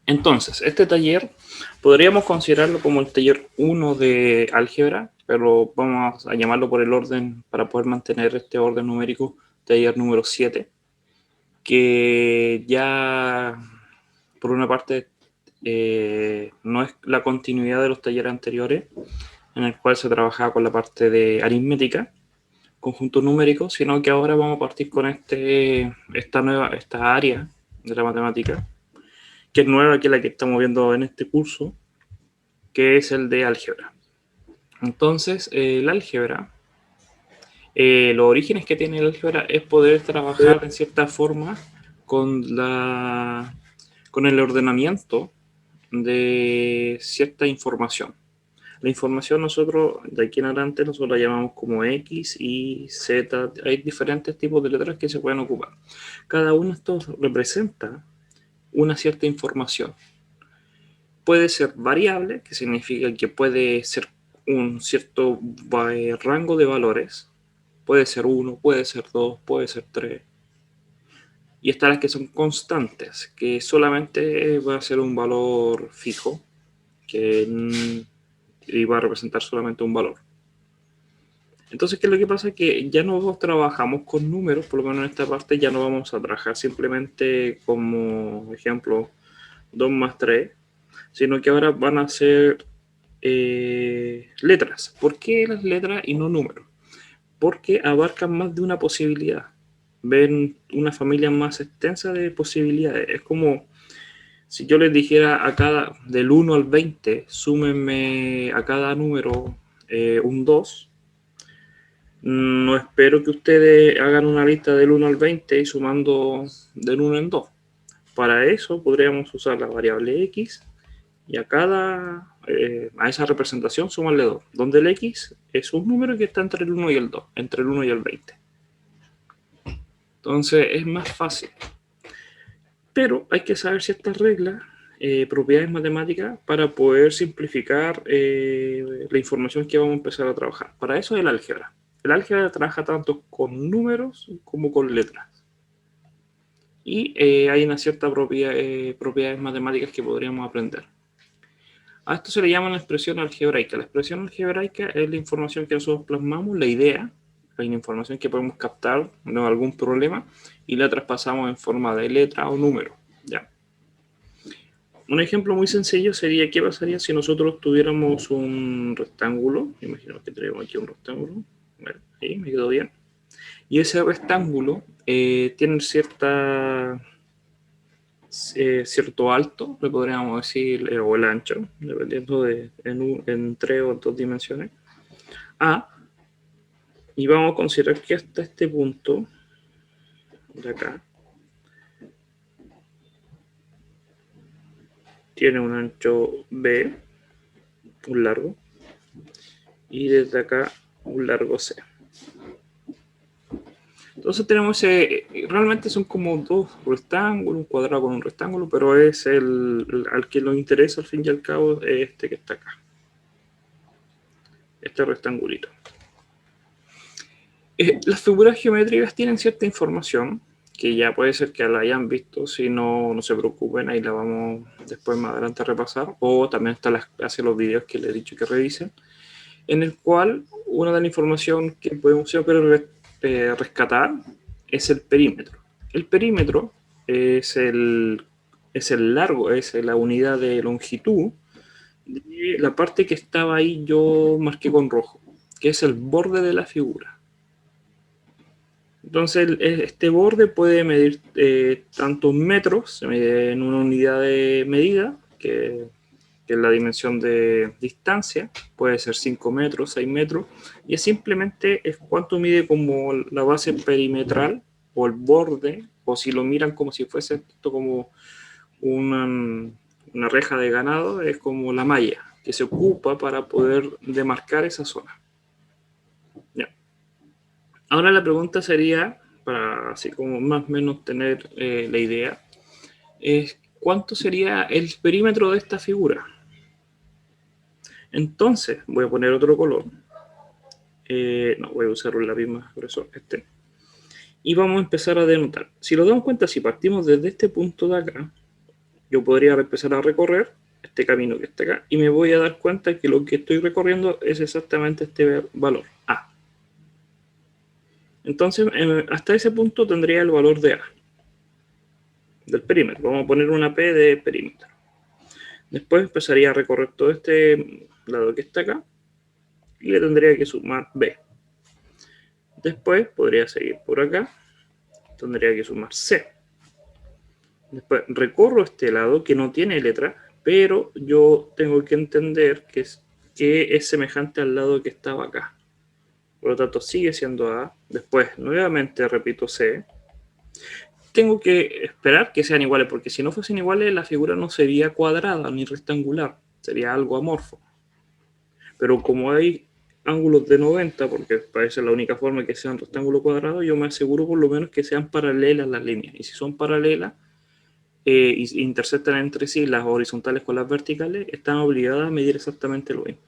Entonces, este taller podríamos considerarlo como el taller 1 de álgebra, pero vamos a llamarlo por el orden para poder mantener este orden numérico, taller número 7, que ya, por una parte, no es la continuidad de los talleres anteriores, en el cual se trabajaba con la parte de aritmética, conjuntos numéricos, sino que ahora vamos a partir con esta área de la matemática, que es nueva, que es la que estamos viendo en este curso, que es el de álgebra. Entonces, el álgebra, los orígenes que tiene el álgebra es poder trabajar en cierta forma con, con el ordenamiento de cierta información. La información nosotros, de aquí en adelante, nosotros la llamamos como X, Y, Z. Hay diferentes tipos de letras que se pueden ocupar. Cada uno de estos representa una cierta información. Puede ser variable, que significa que puede ser un cierto rango de valores. Puede ser 1, puede ser 2, puede ser 3. Y están las que son constantes, que solamente va a ser un valor fijo, que va a representar solamente un valor. Entonces, ¿qué es lo que pasa? Que ya no trabajamos con números, por lo menos en esta parte ya no vamos a trabajar simplemente como ejemplo 2 más 3, sino que ahora van a ser letras. ¿Por qué las letras y no números? Porque abarcan más de una posibilidad. Ven una familia más extensa de posibilidades. Es como si yo les dijera a cada, del 1 al 20, súmenme a cada número un 2. No espero que ustedes hagan una lista del 1 al 20 y sumando del 1 en 2. Para eso podríamos usar la variable x y a esa representación sumarle 2, donde el x es un número que está entre el 1 y el 2, entre el 1 y el 20. Entonces es más fácil. Pero hay que saber ciertas reglas, propiedades matemáticas, para poder simplificar la información que vamos a empezar a trabajar. Para eso es el álgebra. El álgebra trabaja tanto con números como con letras. Y hay una cierta propiedades matemáticas que podríamos aprender. A esto se le llama la expresión algebraica. La expresión algebraica es la información que nosotros plasmamos, la idea, la información que podemos captar de algún problema y la traspasamos en forma de letra o número. ¿Ya? Un ejemplo muy sencillo sería qué pasaría si nosotros tuviéramos un rectángulo. Imagino que tenemos aquí un rectángulo. Bueno, ahí me quedó bien. Y ese rectángulo tiene cierto alto, le podríamos decir, o el ancho, dependiendo en 3 o 2 dimensiones, A, y vamos a considerar que hasta este punto de acá tiene un ancho B, un largo, y desde acá un largo C. Entonces tenemos realmente son como dos rectángulos, un cuadrado con un rectángulo, pero es al que nos interesa al fin y al cabo es este que está acá. Este rectangulito. Las figuras geométricas tienen cierta información que ya puede ser que la hayan visto, si no, no se preocupen, ahí la vamos después más adelante a repasar, o también está hacia los videos que les he dicho que revisen, en el cual una de las informaciones que podemos rescatar es el perímetro. El perímetro es el largo, es la unidad de longitud de la parte que estaba ahí yo marqué con rojo, que es el borde de la figura. Entonces, este borde puede medir tantos metros, se mide en una unidad de medida, que es la dimensión de distancia, puede ser 5 metros, 6 metros, y simplemente es cuánto mide como la base perimetral o el borde, o si lo miran como si fuese esto como una reja de ganado, es como la malla que se ocupa para poder demarcar esa zona. Ya. Ahora la pregunta sería, para así como más o menos tener la idea, es cuánto sería el perímetro de esta figura. Entonces, voy a poner otro color. No, voy a usar un lápiz más grueso, este. Y vamos a empezar a denotar. Si lo damos cuenta, si partimos desde este punto de acá, yo podría empezar a recorrer este camino que está acá y me voy a dar cuenta que lo que estoy recorriendo es exactamente este valor, A. Entonces, hasta ese punto tendría el valor de A, del perímetro. Vamos a poner una P de perímetro. Después empezaría a recorrer todo este lado que está acá y le tendría que sumar B. Después podría seguir por acá, tendría que sumar C. Después recorro este lado que no tiene letra, pero yo tengo que entender que es semejante al lado que estaba acá. Por lo tanto, sigue siendo A. Después, nuevamente repito C. Tengo que esperar que sean iguales, porque si no fuesen iguales, la figura no sería cuadrada ni rectangular, sería algo amorfo. Pero como hay ángulos de 90, porque parece la única forma que sean rectángulo cuadrado, yo me aseguro por lo menos que sean paralelas las líneas. Y si son paralelas y intersectan entre sí las horizontales con las verticales, están obligadas a medir exactamente lo mismo.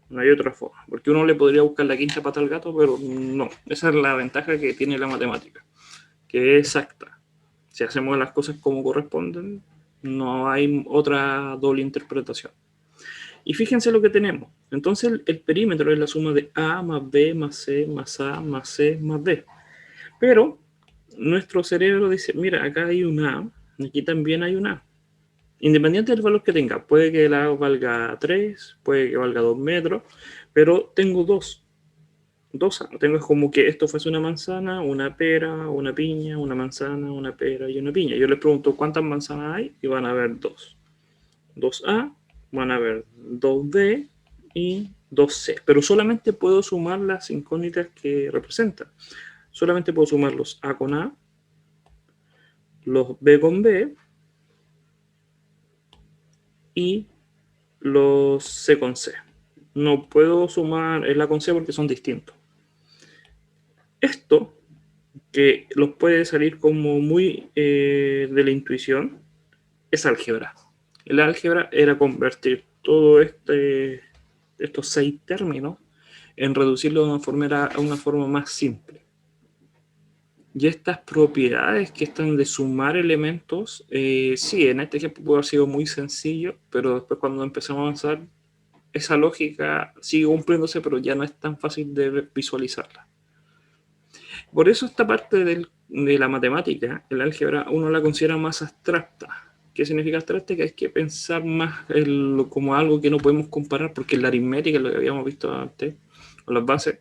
No hay otra forma, porque uno le podría buscar la quinta pata al gato, pero no. Esa es la ventaja que tiene la matemática, que es exacta. Si hacemos las cosas como corresponden, no hay otra doble interpretación. Y fíjense lo que tenemos. Entonces el perímetro es la suma de A más B más C más A más C más D. Pero nuestro cerebro dice, mira, acá hay un A, aquí también hay un A. Independiente del valor que tenga, puede que el A valga 3, puede que valga 2 metros, pero tengo dos A. Tengo como que esto fuese una manzana, una pera, una piña, una manzana, una pera y una piña. Yo les pregunto cuántas manzanas hay y van a haber dos. 2A, van a haber 2B y 2C. Pero solamente puedo sumar las incógnitas que representan. Solamente puedo sumar los A con A, los B con B y los C con C. No puedo sumar el A con C porque son distintos. Esto, que los puede salir como muy de la intuición, es álgebra. El álgebra era convertir todo estos 6 términos en reducirlo de una forma más simple. Y estas propiedades que están de sumar elementos, sí, en este ejemplo puede haber sido muy sencillo, pero después cuando empezamos a avanzar, esa lógica sigue cumpliéndose, pero ya no es tan fácil de visualizarla. Por eso esta parte de la matemática, el álgebra, uno la considera más abstracta. ¿Qué significa abstracta? Que hay que pensar más como algo que no podemos comparar, porque la aritmética, lo que habíamos visto antes, con las bases,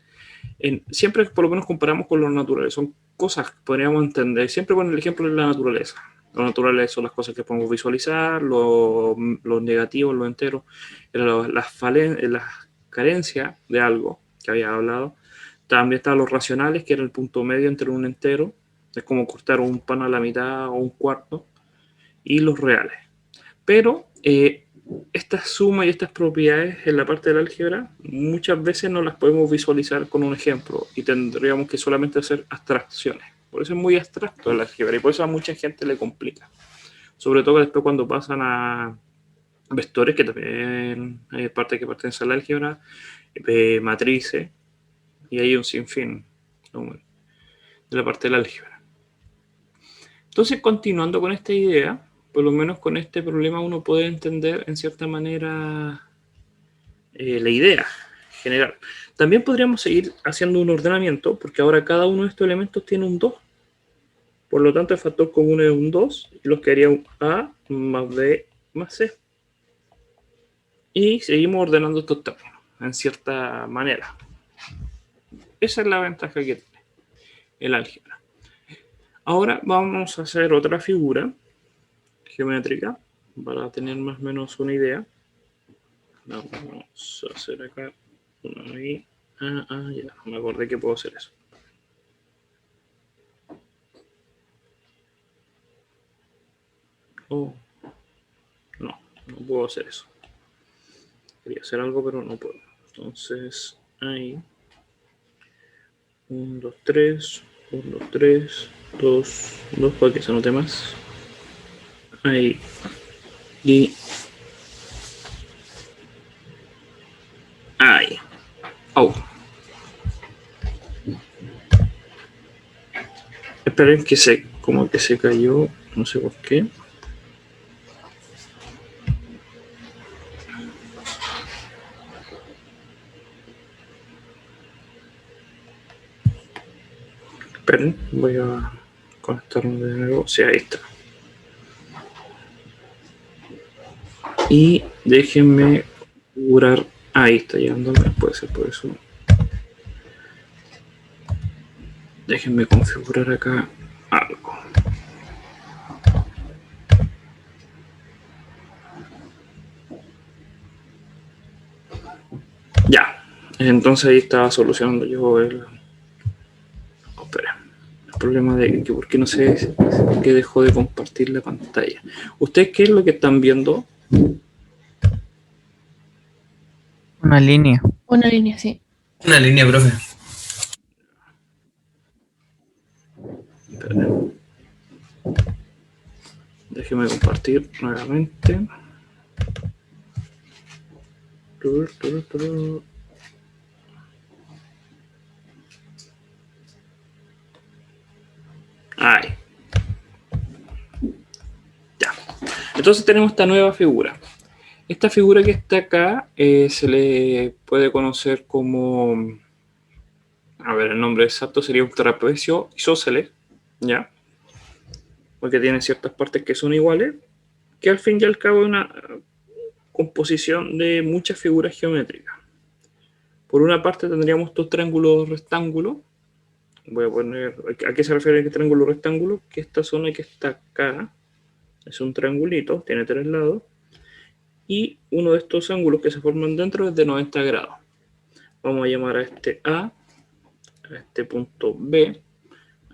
siempre por lo menos comparamos con lo natural. Son cosas que podríamos entender. Siempre con el ejemplo de la naturaleza. Lo natural son las cosas que podemos visualizar, los negativos, los enteros, las carencias de algo que había hablado. También estaban los racionales, que era el punto medio entre un entero. Es como cortar un pan a la mitad o un cuarto. Y los reales. Pero estas sumas y estas propiedades en la parte del álgebra muchas veces no las podemos visualizar con un ejemplo y tendríamos que solamente hacer abstracciones. Por eso es muy abstracto el álgebra y por eso a mucha gente le complica. Sobre todo después cuando pasan a vectores, que también hay parte que pertenece al álgebra, matrices, y hay un sinfín, ¿no?, de la parte del álgebra. Entonces, continuando con esta idea, por lo menos con este problema uno puede entender en cierta manera la idea general. También podríamos seguir haciendo un ordenamiento, porque ahora cada uno de estos elementos tiene un 2. Por lo tanto, el factor común es un 2, y los que haría un A más B más C. Y seguimos ordenando estos términos, en cierta manera. Esa es la ventaja que tiene el álgebra. Ahora vamos a hacer otra figura geométrica para tener más o menos una idea. Vamos a hacer acá uno ahí. Ya, me acordé que puedo hacer eso. Oh, no puedo hacer eso. Quería hacer algo, pero no puedo. Entonces, ahí. 1, 2, 3. 1, 2, 3. 2, para que se note más. Ahí. Y ahí. Oh. Esperen que como que se cayó, no sé por qué. Esperen, voy a conectarme de nuevo. Sí, ahí está. Y déjenme configurar. Ahí está llegando. Puede ser por eso. Déjenme configurar acá algo. Ya. Entonces ahí estaba solucionando yo el. Oh, espera. El problema de que por qué no sé que dejó de compartir la pantalla. ¿Ustedes qué es lo que están viendo? Una línea. Una línea, sí. Una línea, profe. Espera. Déjeme compartir nuevamente. Ahí. Ya. Entonces tenemos esta nueva figura. Esta figura que está acá se le puede conocer como, a ver, el nombre exacto sería un trapecio isósceles, ¿ya? Porque tiene ciertas partes que son iguales, que al fin y al cabo es una composición de muchas figuras geométricas. Por una parte tendríamos estos triángulos rectángulos. Voy a poner, ¿a qué se refiere el triángulo rectángulo? Que esta zona que está acá es un triangulito, tiene 3 lados. Y uno de estos ángulos que se forman dentro es de 90 grados. Vamos a llamar a este A este punto B,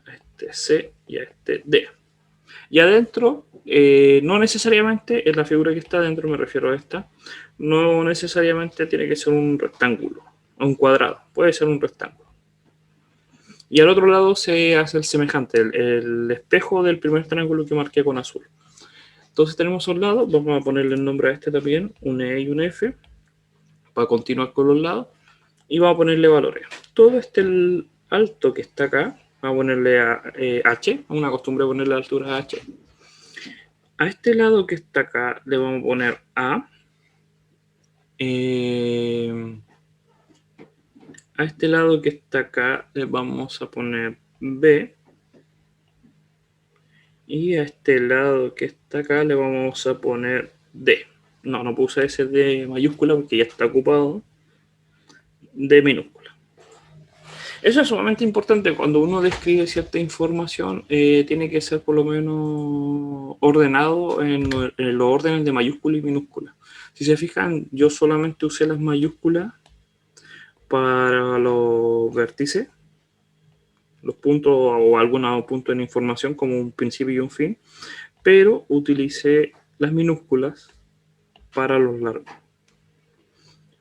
a este C y a este D. Y adentro, no necesariamente, en la figura que está adentro, me refiero a esta, no necesariamente tiene que ser un rectángulo, o un cuadrado, puede ser un rectángulo. Y al otro lado se hace el semejante, el espejo del primer triángulo que marqué con azul. Entonces tenemos un lado, vamos a ponerle el nombre a este también, un E y un F, para continuar con los lados, y vamos a ponerle valores. Todo este alto que está acá, vamos a ponerle a H, una costumbre ponerle la altura a H. A este lado que está acá le vamos a poner A. A este lado que está acá le vamos a poner B. Y a este lado que está acá le vamos a poner D. No puse ese D mayúscula porque ya está ocupado. D minúscula. Eso es sumamente importante. Cuando uno describe cierta información, tiene que ser por lo menos ordenado en los órdenes de mayúscula y minúscula. Si se fijan, yo solamente usé las mayúsculas para los vértices, los puntos o algunos puntos en información como un principio y un fin, pero utilicé las minúsculas para los largos.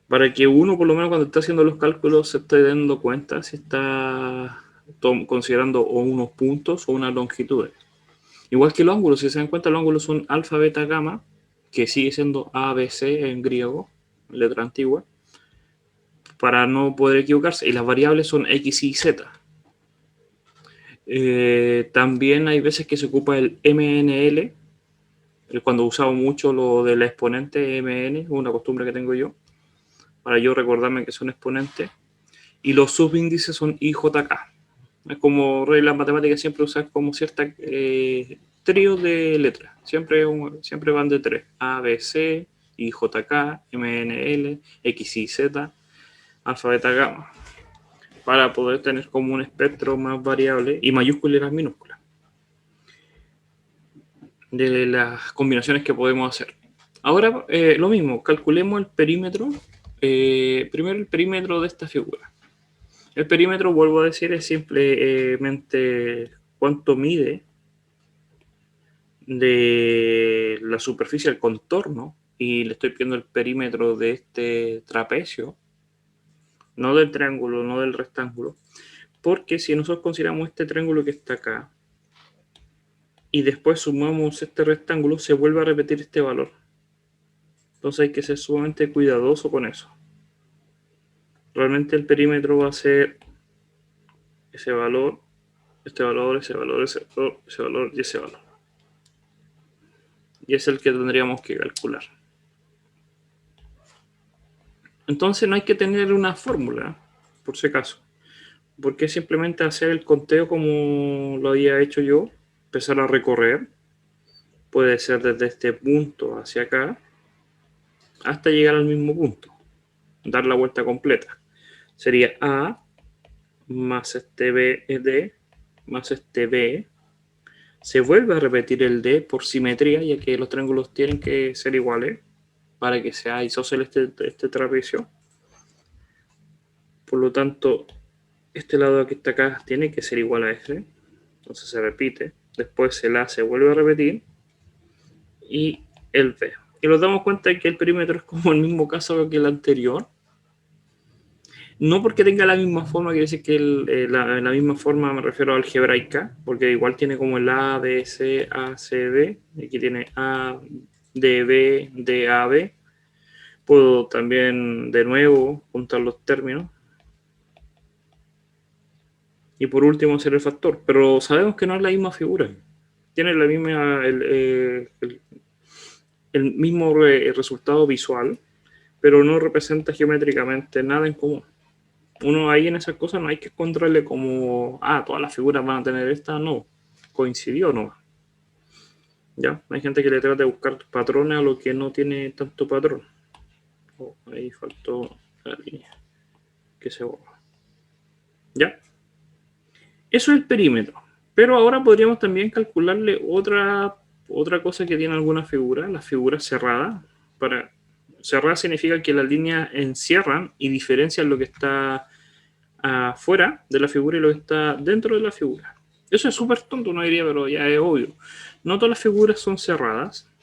Para que uno, por lo menos cuando está haciendo los cálculos, se esté dando cuenta si está considerando o unos puntos o unas longitudes. Igual que los ángulos, si se dan cuenta, los ángulos son alfa, beta, gamma, que sigue siendo A, B, C en griego, letra antigua, para no poder equivocarse. Y las variables son X, Y, Z. También hay veces que se ocupa el MNL, cuando usaba mucho lo del exponente MN, una costumbre que tengo yo, para yo recordarme que son exponentes, y los subíndices son IJK. Es como reglas matemáticas, siempre usar como cierta trío de letras. Siempre van de 3. A, B, C, IJK, MNL, X, Y, Z, alfa, beta, gamma. Para poder tener como un espectro más variable y mayúsculas y las minúsculas de las combinaciones que podemos hacer. Ahora, lo mismo, calculemos el perímetro. Primero el perímetro de esta figura. El perímetro, vuelvo a decir, es simplemente cuánto mide de la superficie al contorno, y le estoy pidiendo el perímetro de este trapecio, no del triángulo, no del rectángulo, porque si nosotros consideramos este triángulo que está acá y después sumamos este rectángulo, se vuelve a repetir este valor. Entonces hay que ser sumamente cuidadoso con eso. Realmente el perímetro va a ser ese valor, este valor, ese valor, ese valor, ese valor y ese valor. Y es el que tendríamos que calcular. Entonces no hay que tener una fórmula, por si acaso. porque simplemente hacer el conteo como lo había hecho yo, empezar a recorrer, puede ser desde este punto hacia acá, hasta llegar al mismo punto, dar la vuelta completa. Sería A más este B, D, más este B. Se vuelve a repetir el D por simetría, ya que los triángulos tienen que ser iguales para que sea isósceles este trapecio. Por lo tanto, este lado que está acá tiene que ser igual a este. Entonces se repite. Después el A se vuelve a repetir. Y el B. Y nos damos cuenta de que el perímetro es como el mismo caso que el anterior. No porque tenga la misma forma, quiere decir que la misma forma me refiero a algebraica, porque igual tiene como el A, B, C, A, C, D. Aquí tiene A, D, B, D, A, B. Puedo también de nuevo juntar los términos. Y por último hacer el factor. Pero sabemos que no es la misma figura. Tiene la misma, el mismo resultado visual, pero no representa geométricamente nada en común. Uno ahí en esas cosas no hay que encontrarle como, todas las figuras van a tener esta, no, coincidió no. Ya, hay gente que le trata de buscar patrones a lo que no tiene tanto patrón. Ahí faltó la línea que se borra. Ya, eso es el perímetro. Pero ahora podríamos también calcularle otra cosa que tiene alguna figura, las figuras cerradas. Cerrada significa que las líneas encierran y diferencian lo que está afuera de la figura y lo que está dentro de la figura. Eso es súper tonto, uno diría, pero ya es obvio. No todas las figuras son cerradas.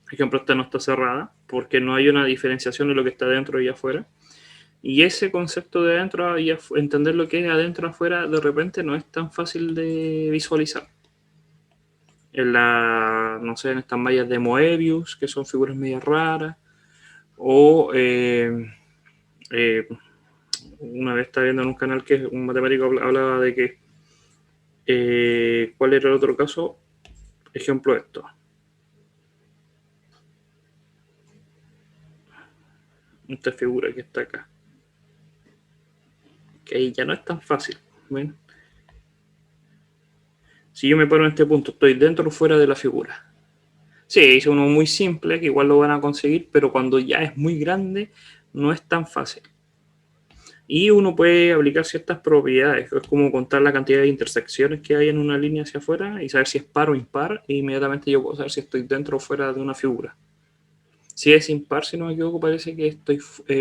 Por ejemplo, esta no está cerrada porque no hay una diferenciación de lo que está dentro y afuera. Y ese concepto de adentro y entender lo que es adentro afuera de repente no es tan fácil de visualizar. No sé, en estas mallas de Moebius, que son figuras medio raras, o una vez estaba viendo en un canal que un matemático hablaba de que ¿cuál era el otro caso? Ejemplo esto. Esta figura que está acá. Que ahí ya no es tan fácil. ¿Ven? Si yo me paro en este punto, ¿estoy dentro o fuera de la figura? Sí, hice uno muy simple, que igual lo van a conseguir, pero cuando ya es muy grande, no es tan fácil. Y uno puede aplicar ciertas propiedades, es como contar la cantidad de intersecciones que hay en una línea hacia afuera y saber si es par o impar, e inmediatamente yo puedo saber si estoy dentro o fuera de una figura. Si es impar, si no me equivoco, parece que estoy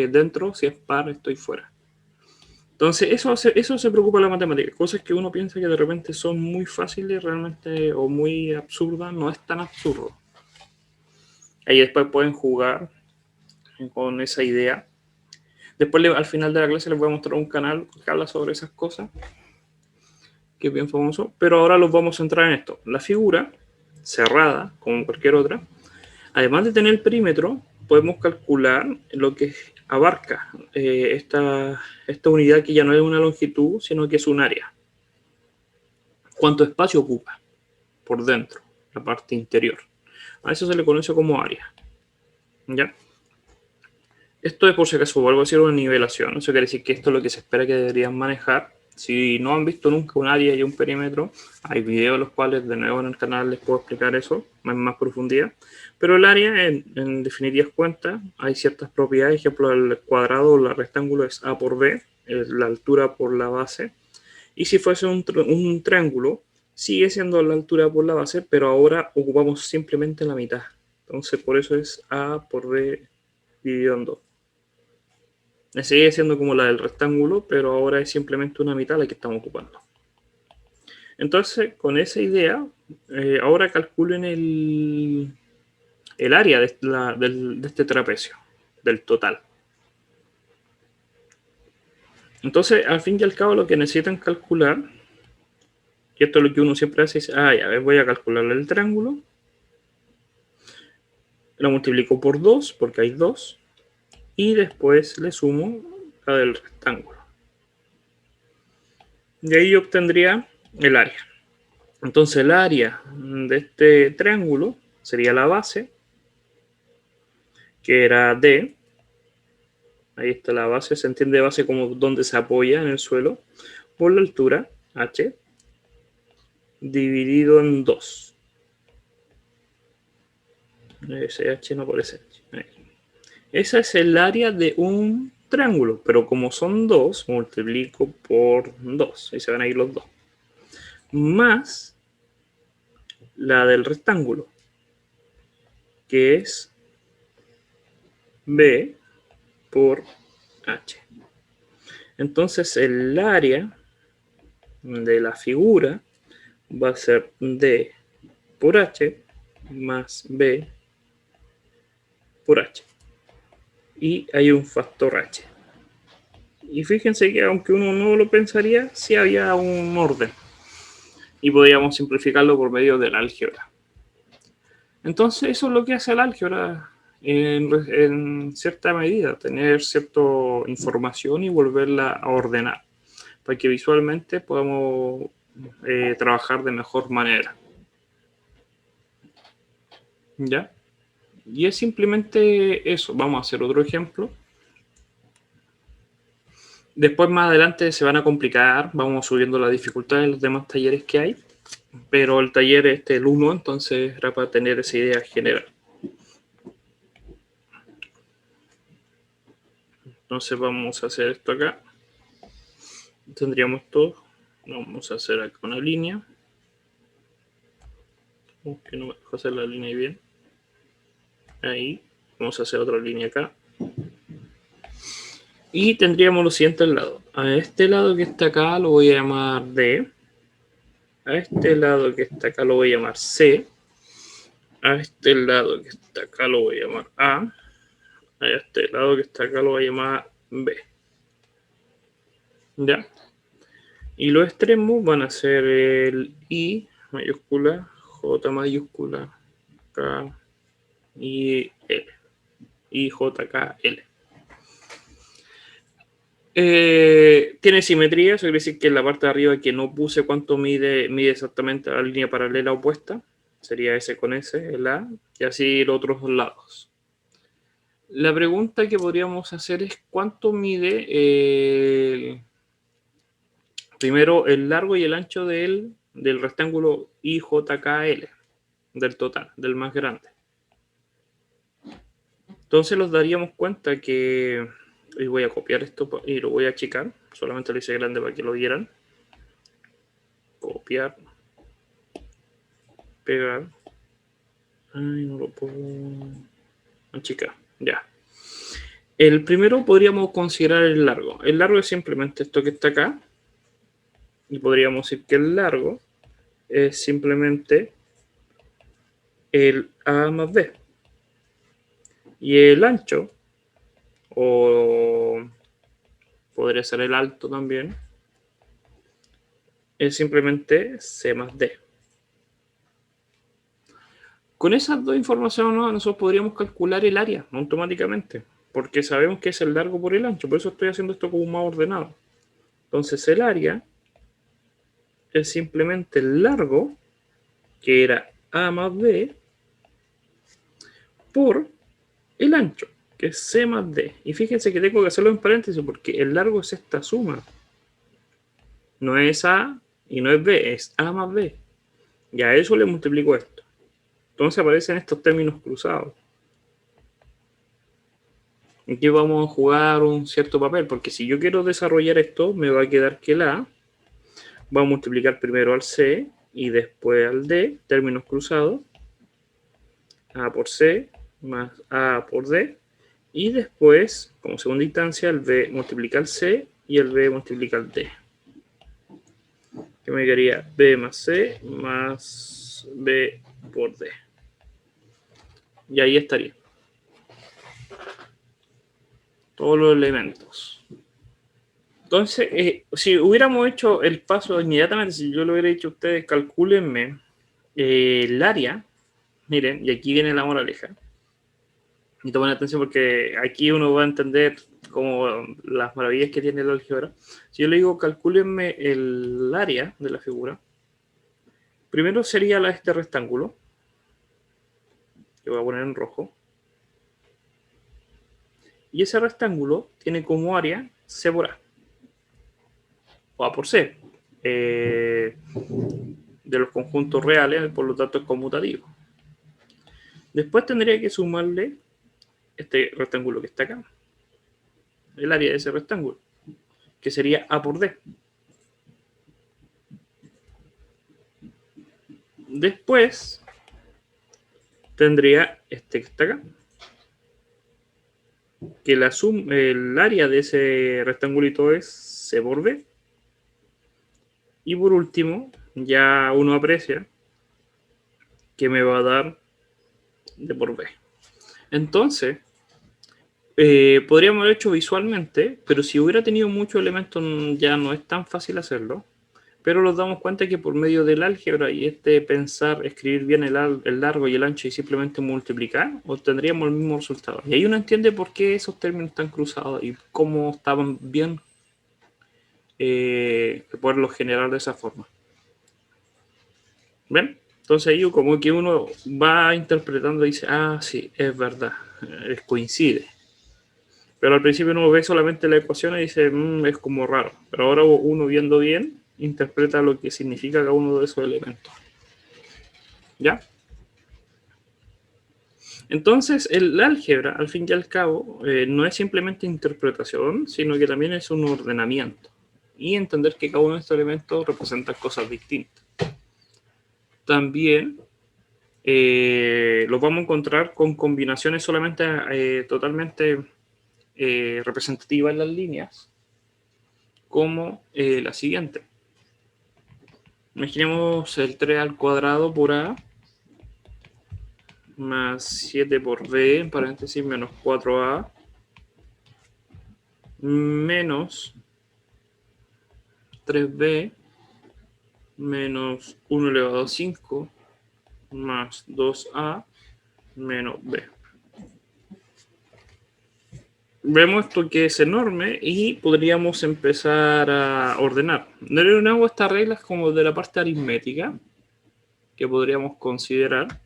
dentro, si es par, estoy fuera. Entonces, eso se preocupa la matemática. Cosas que uno piensa que de repente son muy fáciles realmente o muy absurdas, no es tan absurdo. Ahí después pueden jugar con esa idea. Después, al final de la clase, les voy a mostrar un canal que habla sobre esas cosas, que es bien famoso. Pero ahora los vamos a centrar en esto. La figura cerrada, como cualquier otra, además de tener el perímetro, podemos calcular lo que abarca esta unidad, que ya no es una longitud, sino que es un área. ¿Cuánto espacio ocupa por dentro, la parte interior? A eso se le conoce como área. ¿Ya? Esto es, por si acaso, vuelvo a decir, una nivelación. Eso quiere decir que esto es lo que se espera que deberían manejar. Si no han visto nunca un área y un perímetro, hay videos en los cuales de nuevo en el canal les puedo explicar eso en más profundidad. Pero el área, en definitivas cuentas, hay ciertas propiedades. Ejemplo, el cuadrado o el rectángulo es A por B, es la altura por la base. Y si fuese un triángulo, sigue siendo la altura por la base, pero ahora ocupamos simplemente la mitad. Entonces, por eso es A por B dividido en 2. Sigue siendo como la del rectángulo, pero ahora es simplemente una mitad la que estamos ocupando. Entonces, con esa idea, ahora calculen el área de este trapecio, del total. Entonces, al fin y al cabo, lo que necesitan calcular, y esto es lo que uno siempre hace, es, ya voy a calcular el triángulo, lo multiplico por 2, porque hay 2, y después le sumo la del rectángulo. Y ahí yo obtendría el área. Entonces el área de este triángulo sería la base, que era D. Ahí está la base, se entiende base como donde se apoya en el suelo, por la altura, h, dividido en 2. Ese h no aparece. Esa es el área de un triángulo, pero como son 2, multiplico por 2. Ahí se van a ir los 2. Más la del rectángulo, que es b por h. Entonces el área de la figura va a ser d por h más b por h. Y hay un factor h. Y fíjense que aunque uno no lo pensaría, sí había un orden. Y podríamos simplificarlo por medio del álgebra. Entonces eso es lo que hace el álgebra en cierta medida, tener cierta información y volverla a ordenar, para que visualmente podamos trabajar de mejor manera. ¿Ya? Y es simplemente eso. Vamos a hacer otro ejemplo. Después más adelante se van a complicar, vamos subiendo la dificultad en los demás talleres que hay, pero el taller es el 1, entonces era para tener esa idea general. Entonces vamos a hacer esto acá. Tendríamos todo. Vamos a hacer acá una línea. Que no me dejo hacer la línea bien. Ahí. Vamos a hacer otra línea acá. Y tendríamos lo siguiente al lado. A este lado que está acá lo voy a llamar D. A este lado que está acá lo voy a llamar C. A este lado que está acá lo voy a llamar A. A este lado que está acá lo voy a llamar B. ¿Ya? Y los extremos van a ser el I mayúscula, J mayúscula, K y L. I, J, K, L. Tiene simetría, eso quiere decir que en la parte de arriba que no puse cuánto mide exactamente la línea paralela opuesta. Sería S con S, el A, y así los otros dos lados. La pregunta que podríamos hacer es cuánto mide primero el largo y el ancho del rectángulo IJKL, del total, del más grande. Entonces nos daríamos cuenta que, y voy a copiar esto y lo voy a achicar, solamente lo hice grande para que lo vieran. Copiar, pegar, ay, no lo puedo achicar, ya. El primero podríamos considerar el largo. El largo es simplemente esto que está acá. Y podríamos decir que el largo es simplemente el A más B. Y el ancho, o podría ser el alto también, es simplemente C más D. Con esas dos informaciones nosotros podríamos calcular el área automáticamente, porque sabemos que es el largo por el ancho, por eso estoy haciendo esto como más ordenado. Entonces el área es simplemente el largo, que era A más B, por el ancho, que es C más D. Y fíjense que tengo que hacerlo en paréntesis porque el largo es esta suma. No es A y no es B, es A más B. Y a eso le multiplico esto. Entonces aparecen estos términos cruzados. Aquí vamos a jugar un cierto papel, porque si yo quiero desarrollar esto, me va a quedar que el A va a multiplicar primero al C y después al D, términos cruzados. A por C más A por D. Y después, como segunda instancia, el B multiplica al C y el B multiplica al D. Que me quedaría B más C más B por D. Y ahí estaría. Todos los elementos. Entonces, si hubiéramos hecho el paso inmediatamente, si yo lo hubiera dicho a ustedes, calcúlenme el área. Miren, y aquí viene la moraleja. Y tomen atención porque aquí uno va a entender como las maravillas que tiene la álgebra. Si yo le digo calcúlenme el área de la figura, primero sería este rectángulo, que voy a poner en rojo. Y ese rectángulo tiene como área C por A. o A por C, de los conjuntos reales, por lo tanto es conmutativo. Después tendría que sumarle este rectángulo que está acá, el área de ese rectángulo, que sería A por D. Después tendría este que está acá, que el área de ese rectangulito es C por B. Y por último, ya uno aprecia que me va a dar D por B. Entonces, podríamos haber hecho visualmente, pero si hubiera tenido muchos elementos ya no es tan fácil hacerlo. Pero nos damos cuenta que por medio del álgebra y pensar, escribir bien el largo y el ancho y simplemente multiplicar, obtendríamos el mismo resultado. Y ahí uno entiende por qué esos términos están cruzados y cómo estaban bien poderlos generar de esa forma. ¿Ven? Entonces ahí como que uno va interpretando y dice, ah, sí, es verdad, coincide. Pero al principio uno ve solamente la ecuación y dice, es como raro. Pero ahora uno viendo bien, interpreta lo que significa cada uno de esos elementos. ¿Ya? Entonces, el álgebra, al fin y al cabo, no es simplemente interpretación, sino que también es un ordenamiento. Y entender que cada uno de estos elementos representa cosas distintas. También los vamos a encontrar con combinaciones solamente totalmente representativas en las líneas, como la siguiente. Imaginemos el 3 al cuadrado por A más 7 por B, en paréntesis, menos 4A, menos 3B, menos 1 elevado a 5, más 2A, menos B. Vemos esto que es enorme y podríamos empezar a ordenar. De nuevo, estas reglas como de la parte aritmética, que podríamos considerar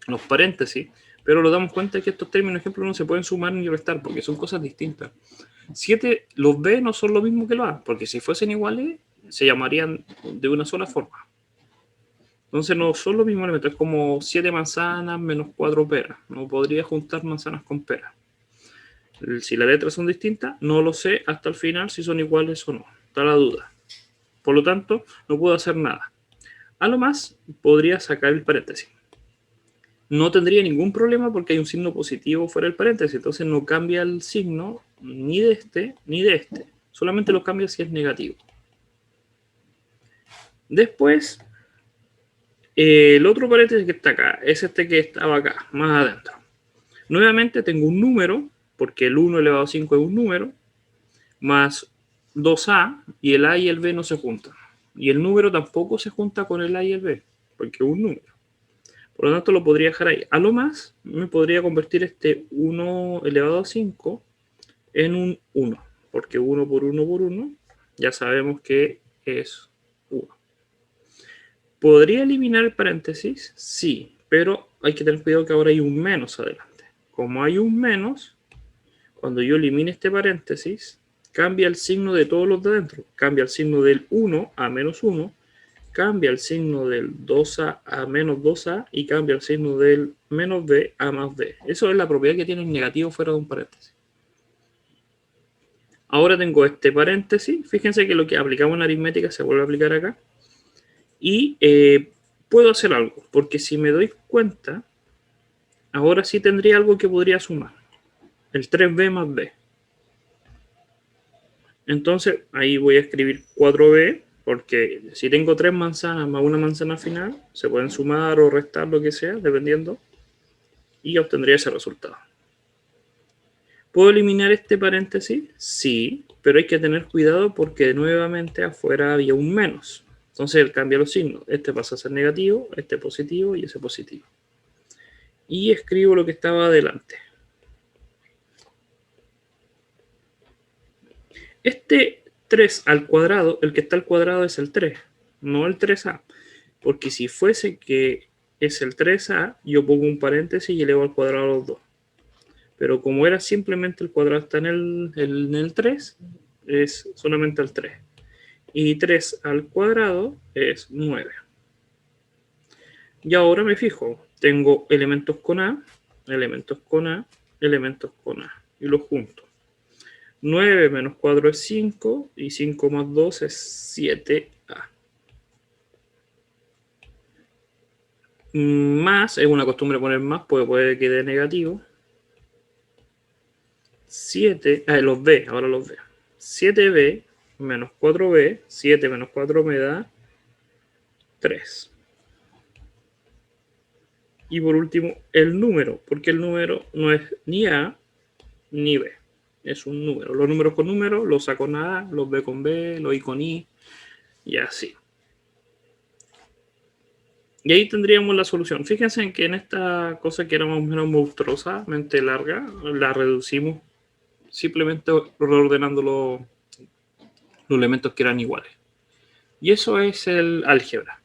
los paréntesis, pero nos damos cuenta que estos términos, ejemplo, no se pueden sumar ni restar porque son cosas distintas. 7, los B no son lo mismo que los A, porque si fuesen iguales, se llamarían de una sola forma. Entonces no son los mismos elementos, es como 7 manzanas menos 4 peras. No podría juntar manzanas con peras. Si las letras son distintas, no lo sé hasta el final si son iguales o no. Está la duda. Por lo tanto, no puedo hacer nada. A lo más, podría sacar el paréntesis. No tendría ningún problema porque hay un signo positivo fuera del paréntesis. Entonces no cambia el signo ni de este ni de este. Solamente lo cambia si es negativo. Después, el otro paréntesis que está acá es este que estaba acá, más adentro. Nuevamente tengo un número, porque el 1 elevado a 5 es un número, más 2A, y el A y el B no se juntan. Y el número tampoco se junta con el A y el B, porque es un número. Por lo tanto, lo podría dejar ahí. A lo más, me podría convertir este 1 elevado a 5 en un 1, porque 1 por 1 por 1, ya sabemos que es 1. ¿Podría eliminar el paréntesis? Sí, pero hay que tener cuidado que ahora hay un menos adelante. Como hay un menos, cuando yo elimine este paréntesis, cambia el signo de todos los de adentro. Cambia el signo del 1 a menos 1, cambia el signo del 2A a menos 2A y cambia el signo del menos B a más B. Eso es la propiedad que tiene el negativo fuera de un paréntesis. Ahora tengo este paréntesis. Fíjense que lo que aplicamos en aritmética se vuelve a aplicar acá. Y puedo hacer algo, porque si me doy cuenta, ahora sí tendría algo que podría sumar. El 3B más B. Entonces, ahí voy a escribir 4B, porque si tengo 3 manzanas más una manzana final, se pueden sumar o restar, lo que sea, dependiendo, y obtendría ese resultado. ¿Puedo eliminar este paréntesis? Sí, pero hay que tener cuidado porque nuevamente afuera había un menos. Entonces él cambia los signos. Este pasa a ser negativo, este positivo y ese positivo. Y escribo lo que estaba adelante. Este 3 al cuadrado, el que está al cuadrado es el 3, no el 3A. Porque si fuese que es el 3A, yo pongo un paréntesis y elevo al cuadrado los dos. Pero como era simplemente el cuadrado está en el 3, es solamente el 3. Y 3 al cuadrado es 9. Y ahora me fijo, tengo elementos con A, elementos con A, elementos con A. Y los junto. 9 menos 4 es 5 y 5 más 2 es 7A. Más, es una costumbre poner más, puede que dé negativo. 7, los B, ahora los B. 7B menos 4B, 7 menos 4 me da 3. Y por último, el número, porque el número no es ni A ni B, es un número. Los números con números los A con A, los B con B, los I con I, y así. Y ahí tendríamos la solución. Fíjense en que en esta cosa que era más o menos monstruosamente larga, la reducimos simplemente reordenando los elementos que eran iguales. Y eso es el álgebra.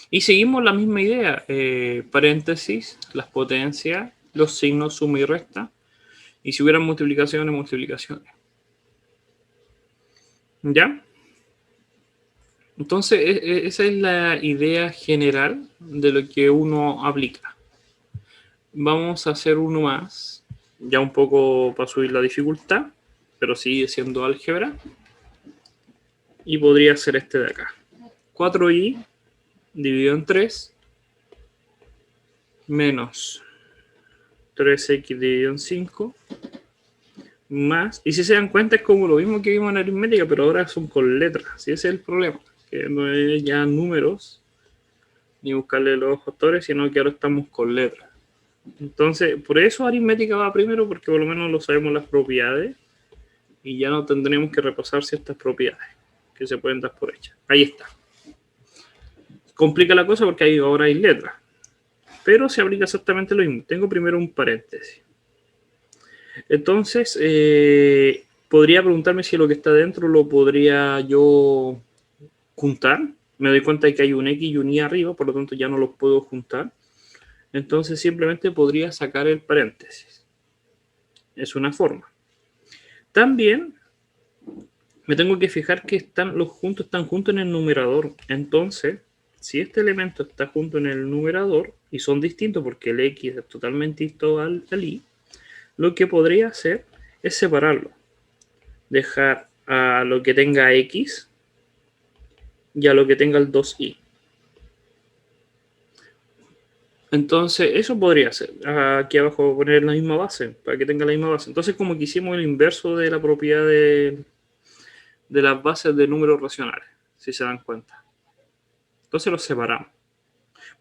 Y seguimos la misma idea. Paréntesis, las potencias, los signos suma y resta. Y si hubieran multiplicaciones, multiplicaciones. ¿Ya? Entonces, esa es la idea general de lo que uno aplica. Vamos a hacer uno más, ya un poco para subir la dificultad, pero sigue siendo álgebra. Y podría ser este de acá. 4i dividido en 3 menos 3x dividido en 5 más, y si se dan cuenta es como lo mismo que vimos en aritmética, pero ahora son con letras. Si ese es el problema, que no es ya números ni buscarle los factores, sino que ahora estamos con letras. Entonces, por eso aritmética va primero, porque por lo menos lo sabemos las propiedades y ya no tendremos que repasar ciertas propiedades que se pueden dar por hechas. Ahí está. Complica la cosa porque ahí ahora hay letras, pero se aplica exactamente lo mismo. Tengo primero un paréntesis. Entonces, podría preguntarme si lo que está dentro lo podría yo juntar. Me doy cuenta de que hay un X y un Y arriba, por lo tanto ya no los puedo juntar. Entonces simplemente podría sacar el paréntesis. Es una forma. También me tengo que fijar que están juntos en el numerador. Entonces, si este elemento está junto en el numerador y son distintos porque el X es totalmente distinto al Y, lo que podría hacer es separarlo. Dejar a lo que tenga X y a lo que tenga el 2Y. Entonces, eso podría ser. Aquí abajo poner la misma base, para que tenga la misma base. Entonces, como que hicimos el inverso de la propiedad de las bases de números racionales, si se dan cuenta. Entonces los separamos.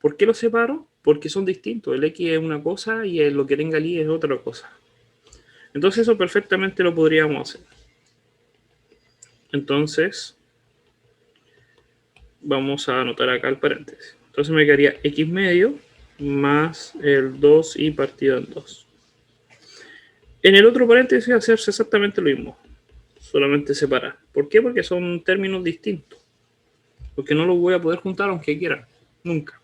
¿Por qué los separo? Porque son distintos. El X es una cosa y lo que tenga el Y es otra cosa. Entonces eso perfectamente lo podríamos hacer. Entonces, vamos a anotar acá el paréntesis. Entonces me quedaría X medio más el 2y partido en 2. En el otro paréntesis hacerse exactamente lo mismo, solamente separar. ¿Por qué? Porque son términos distintos. Porque no los voy a poder juntar aunque quiera, nunca.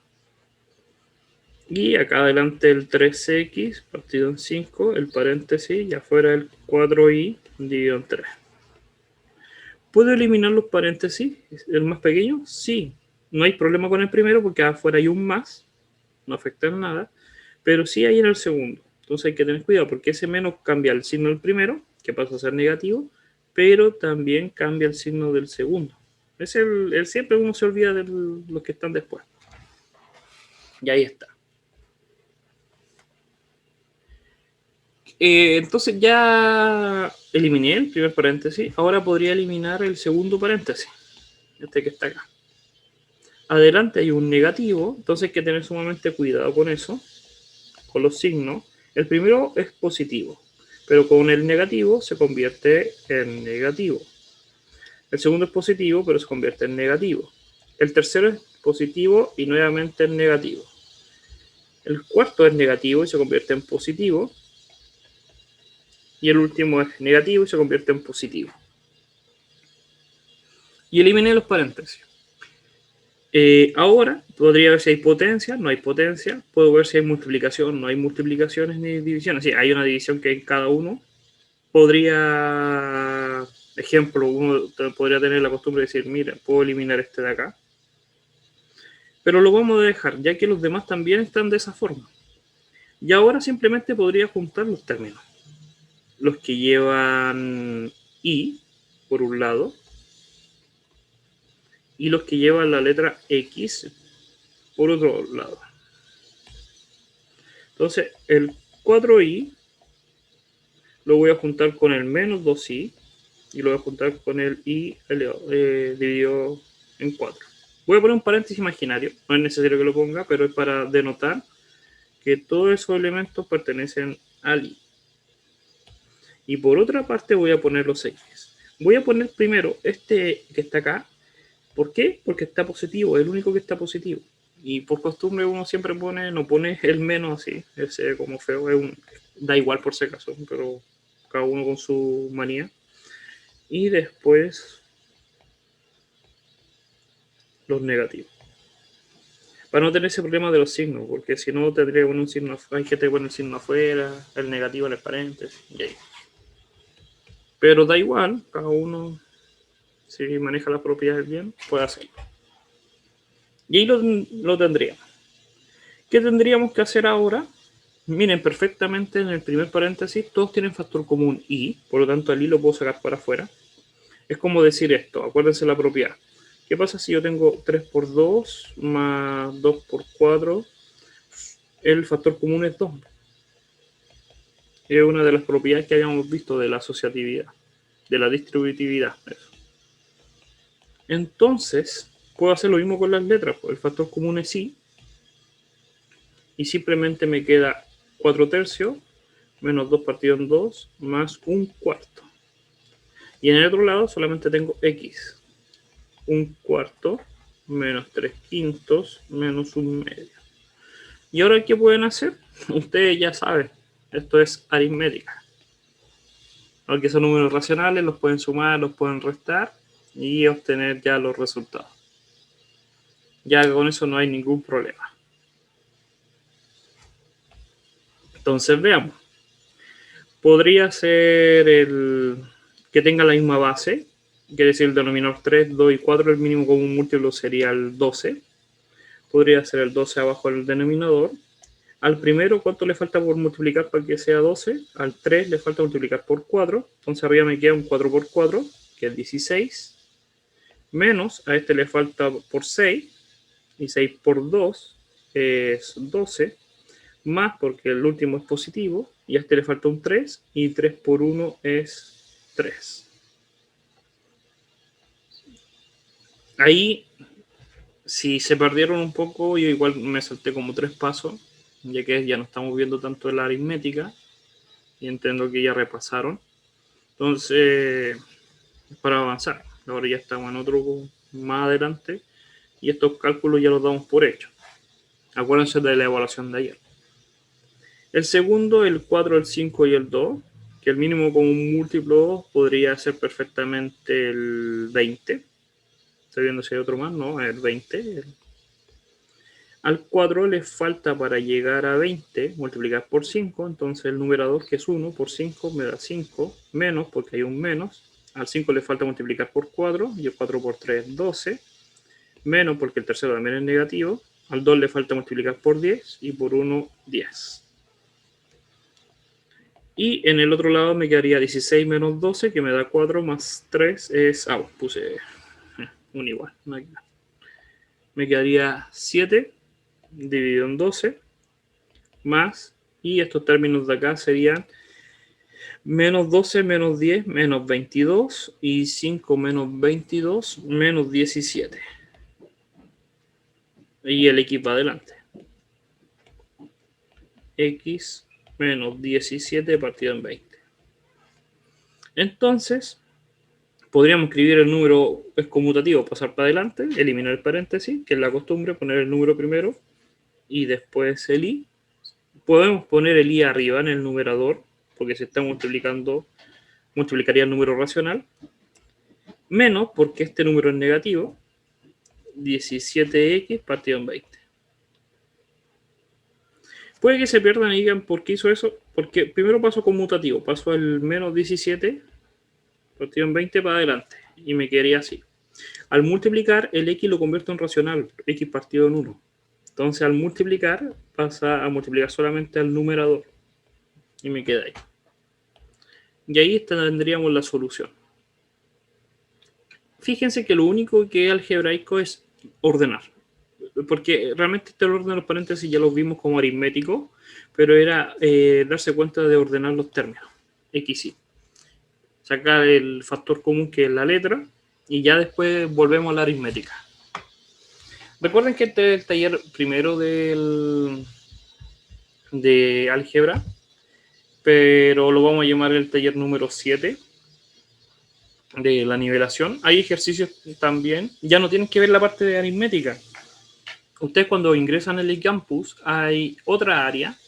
Y acá adelante el 3x partido en 5, el paréntesis, y afuera el 4y dividido en 3. ¿Puedo eliminar los paréntesis, el más pequeño? Sí, no hay problema con el primero porque afuera hay un más, no afecta en nada, pero sí hay en el segundo. Entonces hay que tener cuidado porque ese menos cambia el signo del primero, que pasa a ser negativo, pero también cambia el signo del segundo. Es siempre uno se olvida de los que están después. Y ahí está. Entonces ya eliminé el primer paréntesis. Ahora podría eliminar el segundo paréntesis. Este que está acá. Adelante hay un negativo. Entonces hay que tener sumamente cuidado con eso. Con los signos. El primero es positivo. Pero con el negativo se convierte en negativo. El segundo es positivo, pero se convierte en negativo. El tercero es positivo y nuevamente en negativo. El cuarto es negativo y se convierte en positivo. Y el último es negativo y se convierte en positivo. Y eliminé los paréntesis. Ahora podría ver si hay potencia, no hay potencia. Puedo ver si hay multiplicación, no hay multiplicaciones ni divisiones. Sí, hay una división que en cada uno podría Ejemplo, uno podría tener la costumbre de decir, mira, puedo eliminar este de acá. Pero lo vamos a dejar, ya que los demás también están de esa forma. Y ahora simplemente podría juntar los términos. Los que llevan I, por un lado, y los que llevan la letra X, por otro lado. Entonces, el 4i lo voy a juntar con el menos 2i y lo voy a juntar con el i dividido en 4. Voy a poner un paréntesis imaginario, no es necesario que lo ponga, pero es para denotar que todos esos elementos pertenecen al i. Y por otra parte voy a poner los x. Voy a poner primero este que está acá. ¿Por qué? Porque está positivo, es el único que está positivo. Y por costumbre uno siempre no pone el menos así, ese como feo, da igual por si acaso, pero cada uno con su manía. Y después los negativos. Para no tener ese problema de los signos, porque si no tendría que poner un signo, hay gente que pone el signo afuera, el negativo en el paréntesis, y ahí. Pero da igual, cada uno, si maneja las propiedades bien, puede hacerlo. Y ahí lo tendríamos. ¿Qué tendríamos que hacer ahora? Miren, perfectamente en el primer paréntesis todos tienen factor común i, por lo tanto el i lo puedo sacar para afuera. Es como decir esto, acuérdense la propiedad. ¿Qué pasa si yo tengo 3 por 2 más 2 por 4? El factor común es 2. Es una de las propiedades que habíamos visto de la asociatividad, de la distributividad. Eso. Entonces, puedo hacer lo mismo con las letras. El factor común es i. Y simplemente me queda 4 tercios menos 2 partido en 2 más 1 cuarto. Y en el otro lado solamente tengo x. 1 cuarto menos 3 quintos menos 1 medio. ¿Y ahora qué pueden hacer? Ustedes ya saben, esto es aritmética. Aunque son números racionales, los pueden sumar, los pueden restar y obtener ya los resultados. Ya con eso no hay ningún problema. Entonces veamos. Podría ser el que tenga la misma base, quiere decir el denominador 3, 2 y 4, el mínimo común múltiplo sería el 12. Podría ser el 12 abajo del denominador. Al primero, ¿cuánto le falta por multiplicar para que sea 12? Al 3 le falta multiplicar por 4. Entonces arriba me queda un 4 por 4, que es 16. Menos, a este le falta por 6. Y 6 por 2 es 12. Más, porque el último es positivo. Y a este le falta un 3. Y 3 por 1 es 3. Ahí, si se perdieron un poco, yo igual me salté como 3 pasos, ya que ya no estamos viendo tanto la aritmética. Y entiendo que ya repasaron. Entonces, para avanzar, ahora ya estamos en otro más adelante. Y estos cálculos ya los damos por hecho. Acuérdense de la evaluación de ayer. El segundo, el 4, el 5 y el 2, que el mínimo con un múltiplo podría ser perfectamente el 20. Estoy viendo si hay otro más, no, el 20. Al 4 le falta para llegar a 20 multiplicar por 5, entonces el numerador, que es 1 por 5, me da 5, menos porque hay un menos. Al 5 le falta multiplicar por 4, y el 4 por 3 es 12, menos porque el tercero también es negativo. Al 2 le falta multiplicar por 10 y por 1, 10. Y en el otro lado me quedaría 16 menos 12, que me da 4 más 3 es... puse un igual. Me quedaría 7 dividido en 12 más, y estos términos de acá serían menos 12 menos 10 menos 22 y 5 menos 22 menos 17. Y el X va adelante. X menos 17 partido en 20. Entonces, podríamos escribir el número es conmutativo, pasar para adelante, eliminar el paréntesis, que es la costumbre, poner el número primero y después el i. Podemos poner el i arriba en el numerador, porque se está multiplicando, multiplicaría el número racional, menos porque este número es negativo, 17x partido en 20. Puede que se pierdan y digan por qué hizo eso, porque primero paso conmutativo, paso el menos 17 partido en 20 para adelante. Y me quedaría así. Al multiplicar, el x lo convierto en racional, x partido en 1. Entonces, al multiplicar, pasa a multiplicar solamente al numerador. Y me queda ahí. Y ahí tendríamos la solución. Fíjense que lo único que es algebraico es ordenar. Porque realmente este orden de los paréntesis ya los vimos como aritmético, pero era darse cuenta de ordenar los términos. X y. Sacar el factor común que es la letra y ya después volvemos a la aritmética. Recuerden que este es el taller primero de álgebra, pero lo vamos a llamar el taller número 7 de la nivelación. Hay ejercicios también, ya no tienen que ver la parte de aritmética. Ustedes cuando ingresan en el campus hay otra área,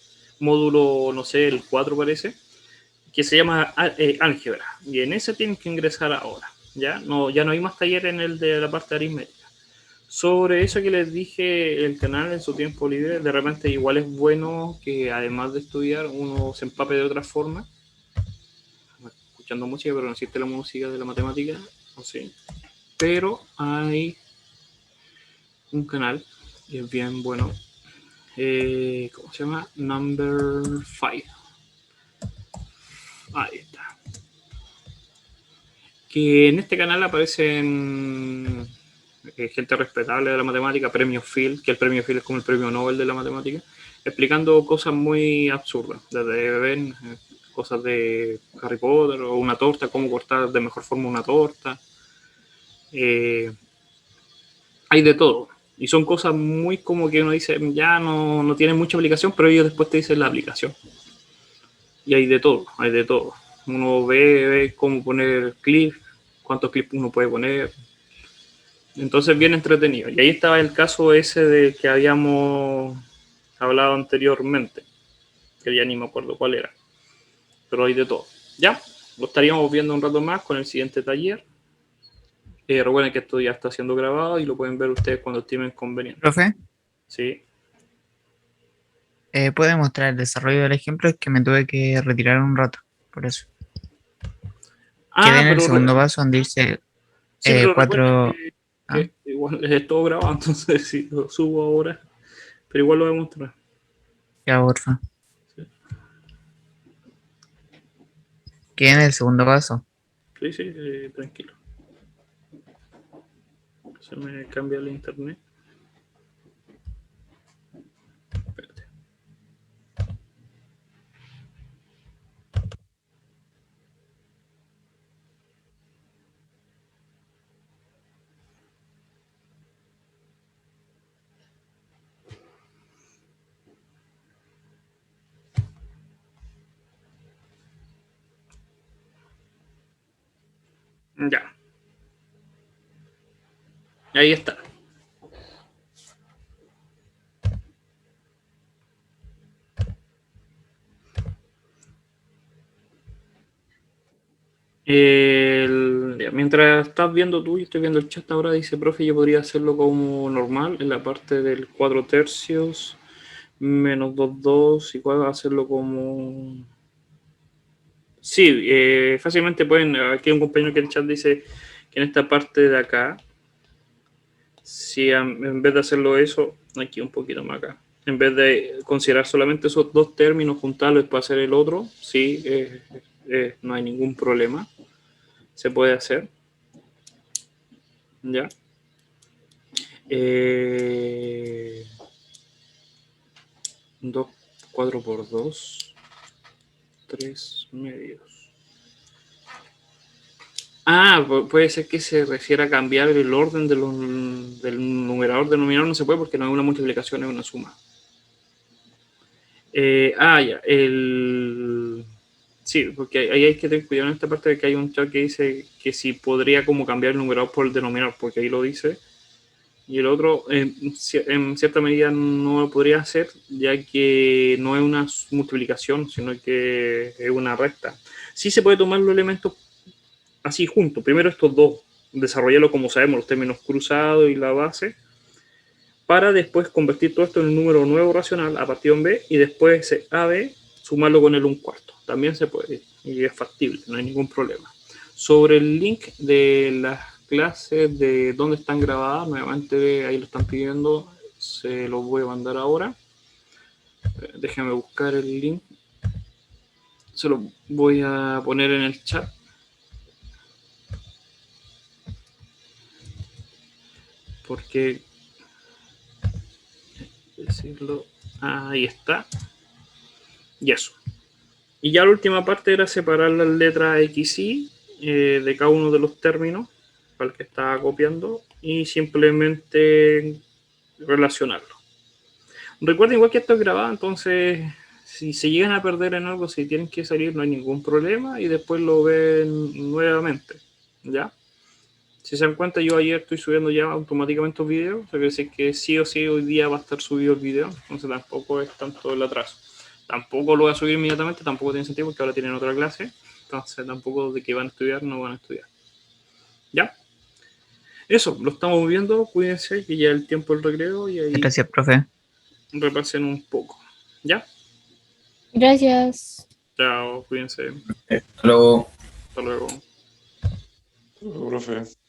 módulo, no sé, el 4 parece, que se llama álgebra, y en ese tienen que ingresar ahora. Ya no hay más taller en el de la parte aritmética. Sobre eso que les dije, el canal en su tiempo libre, de repente igual es bueno que además de estudiar uno se empape de otra forma. Escuchando música, pero no existe la música de la matemática, no sé. Pero hay un canal que es bien bueno. ¿Cómo se llama? Number 5. Ahí está. Que en este canal aparecen gente respetable de la matemática, premio Field, que el premio Field es como el premio Nobel de la matemática, explicando cosas muy absurdas, desde ven cosas de Harry Potter o una torta, cómo cortar de mejor forma una torta. Hay de todo. Y son cosas muy como que uno dice, ya no tiene mucha aplicación, pero ellos después te dicen la aplicación. Y hay de todo, hay de todo. Uno ve cómo poner clips, cuántos clips uno puede poner. Entonces, bien entretenido. Y ahí estaba el caso ese de que habíamos hablado anteriormente, que ya ni me acuerdo cuál era. Pero hay de todo. Ya, lo estaríamos viendo un rato más con el siguiente taller. Recuerden que esto ya está siendo grabado y lo pueden ver ustedes cuando estimen conveniente. Profe, Sí. ¿puede mostrar el desarrollo del ejemplo? Es que me tuve que retirar un rato, por eso. Quedé en el segundo paso donde dice sí, pero 4... que igual es todo grabado, entonces si lo subo ahora, pero igual lo voy a mostrar. Ya, porfa. Sí. Quedé en el segundo paso. Sí, tranquilo. Se me cambia el internet. Espérate. Ya. Ahí está. Mientras estás viendo tú y estoy viendo el chat ahora, dice, profe, yo podría hacerlo como normal en la parte del 4 tercios, menos 2 igual hacerlo como... Sí, fácilmente pueden, aquí hay un compañero que en el chat dice que en esta parte de acá, si en vez de hacerlo eso, aquí un poquito más acá, en vez de considerar solamente esos dos términos, juntarlos para hacer el otro, sí, no hay ningún problema. Se puede hacer. ¿Ya? 2, 4 por 2, 3 medios. Puede ser que se refiera a cambiar el orden de del numerador. Denominador no se puede porque no es una multiplicación, es una suma. Ya. Sí, porque ahí hay que tener cuidado en esta parte de que hay un chat que dice que si podría como cambiar el numerador por el denominador, porque ahí lo dice. Y el otro, en cierta medida, no lo podría hacer, ya que no es una multiplicación, sino que es una recta. Sí se puede tomar los elementos así juntos. Primero estos dos, desarrollarlo como sabemos, los términos cruzados y la base, para después convertir todo esto en un número nuevo racional a partir de un b, y después ese AB sumarlo con el 1/4. También se puede, y es factible, no hay ningún problema. Sobre el link de las clases, de dónde están grabadas, nuevamente ahí lo están pidiendo, se los voy a mandar ahora. Déjenme buscar el link. Se lo voy a poner en el chat. Porque decirlo, ahí está. Y eso. Y ya la última parte era separar las letras X y de cada uno de los términos para el que estaba copiando y simplemente relacionarlo. Recuerden igual que esto es grabado, entonces si se llegan a perder en algo, si tienen que salir, no hay ningún problema y después lo ven nuevamente. ¿Ya? Si se dan cuenta, yo ayer estoy subiendo ya automáticamente los videos, o sea, que decir que sí o sí hoy día va a estar subido el video, entonces tampoco es tanto el atraso. Tampoco lo voy a subir inmediatamente, tampoco tiene sentido porque ahora tienen otra clase, entonces tampoco de que van a estudiar, no van a estudiar. ¿Ya? Eso, lo estamos viendo, cuídense, que ya el tiempo del recreo y ahí Gracias, profe. repasen un poco. ¿Ya? Gracias. Chao, cuídense. Hasta luego. Hasta luego. Profe.